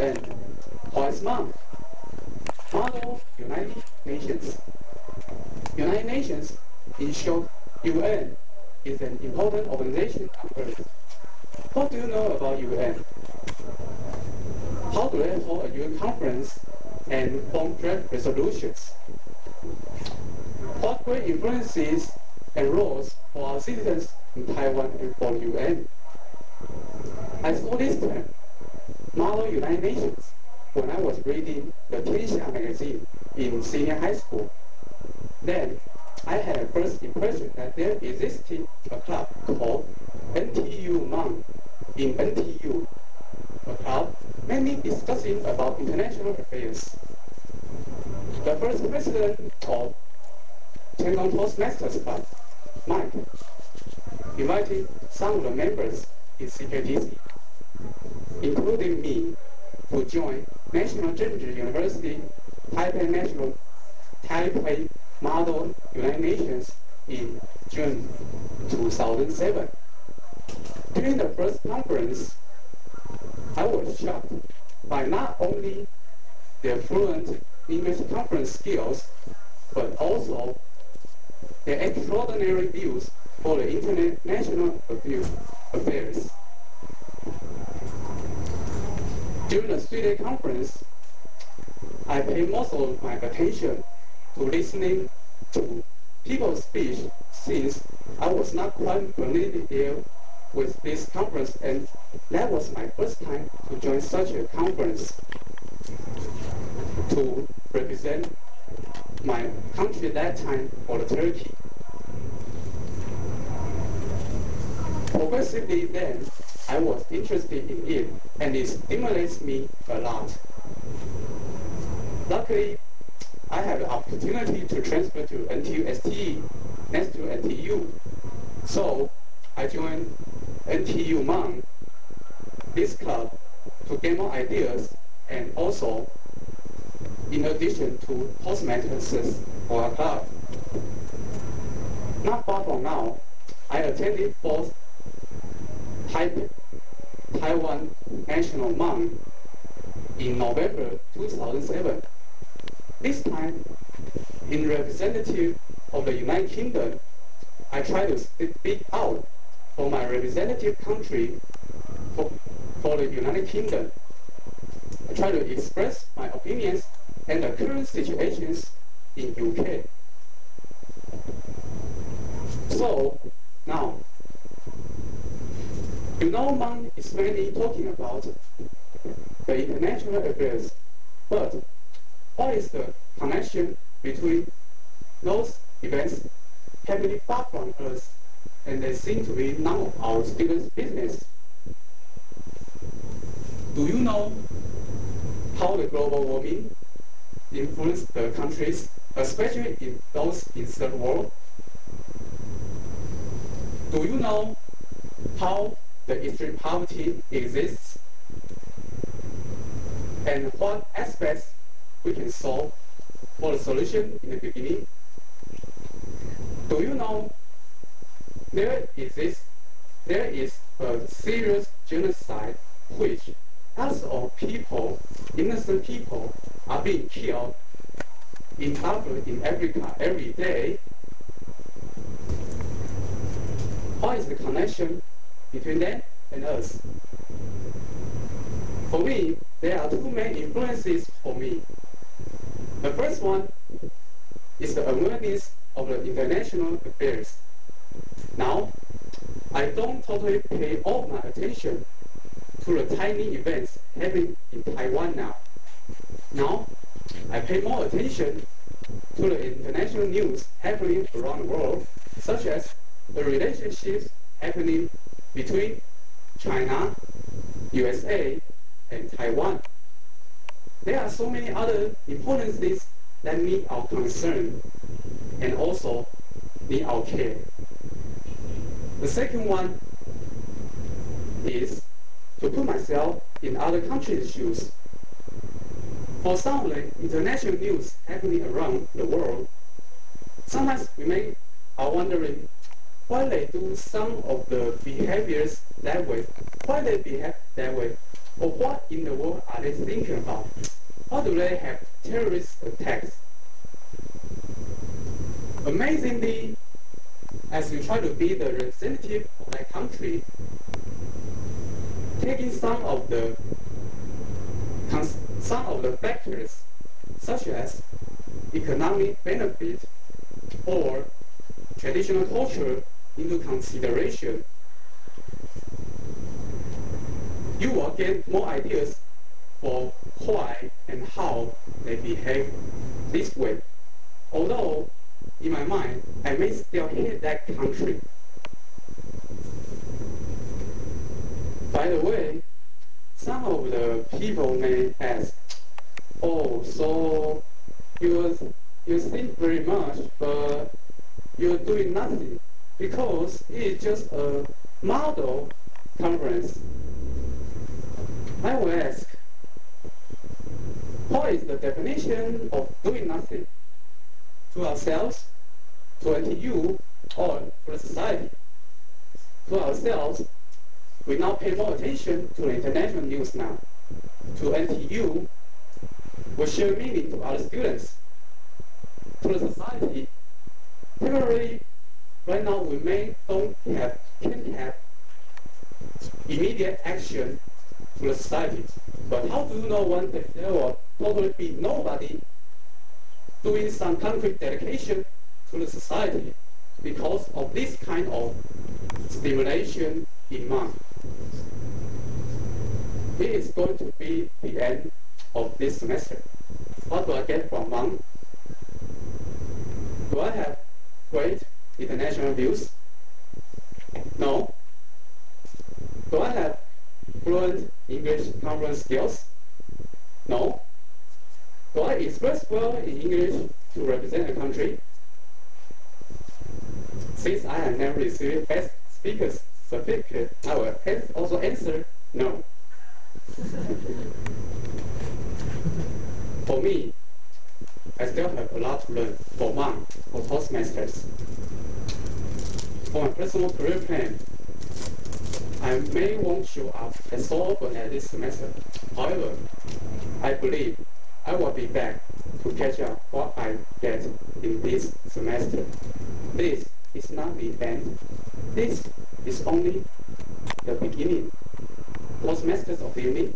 UN. What is MUN? Model United Nations. United Nations, in short, UN, is an important organization on Earth. What do you know about UN? How do they hold a UN conference and form draft resolutions? What great influences and roles for our citizens in Taiwan and for UN? I saw this term, Model United Nations, when I was reading the Tianxia magazine in senior high school. Then, I had a first impression that there existed a club called NTU-MUN in NTU, a club mainly discussing about international affairs. The first president of Shandong Toastmasters Club, Mike, invited some of the members in CKTC, including me, to join National Zhengzhi University Taipei Model United Nations in June 2007. During the first conference, I was shocked by not only their fluent English conference skills, but also their extraordinary views for the international affairs. During the 3-day conference, I paid most of my attention to listening to people's speech since I was not quite familiar with this conference, and that was my first time to join such a conference to represent my country at that time, or Turkey. Progressively then, I was interested in it, and it stimulates me a lot. Luckily, I had the opportunity to transfer to NTU-STE next to NTU. So I joined NTU-MUN, this club, to gain more ideas, and also in addition to Toastmasters for our club. Not far from now, I attended both Taiwan National MUN in November 2007. This time, in representative of the United Kingdom, I try to speak out for my representative country for the United Kingdom. I try to express my opinions and the current situations in UK. So, now, you know MUN is mainly talking about the international affairs, but what is the connection between those events happening far from us, and they seem to be none of our students' business? Do you know how the global warming influences the countries, especially in those in third world? Do you know how the extreme poverty exists, and what aspects we can solve for the solution in the beginning? Do you know there is a serious genocide which lots of people, innocent people, are being killed in Africa every day? What is the connection between them and us? For me, there are two main influences for me. The first one is the awareness of the international affairs. Now, I don't totally pay all my attention to the tiny events happening in Taiwan now. Now, I pay more attention to the international news happening around the world, such as the relationships happening between China, USA, and Taiwan. There are so many other important things that need our concern and also need our care. The second one is to put myself in other countries' shoes. For some of the international news happening around the world, sometimes we are wondering why they do some of the behaviors that way, why they behave that way. Or what in the world are they thinking about? Why do they have terrorist attacks? Amazingly, as you try to be the representative of that country, taking some of the factors such as economic benefit or traditional culture into consideration, you will get more ideas for why and how they behave this way. Although, in my mind, I may still hate that country. By the way, some of the people may ask, oh, so you think very much, but you're doing nothing because it is just a model conference. I will ask, what is the definition of doing nothing? To ourselves, to NTU, or to the society? To ourselves, we now pay more attention to the international news now. To NTU, we share meaning to other students. To the society, temporarily, right now we can't have immediate action to the society. But how do you know one day there will totally be nobody doing some concrete dedication to the society because of this kind of stimulation in MUN? It is going to be the end of this semester. What do I get from MUN? Do I have great international views? No. Do I have fluent English conference skills? No. Do I express well in English to represent the country? Since I have never received best speaker's certificate, I will also answer no. For me, I still have a lot to learn for MUN, for Toastmasters. For my personal career plan, I may won't show up as so often as this semester. However, I believe I will be back to catch up what I get in this semester. This is not the end. This is only the beginning. Toastmasters of the unit,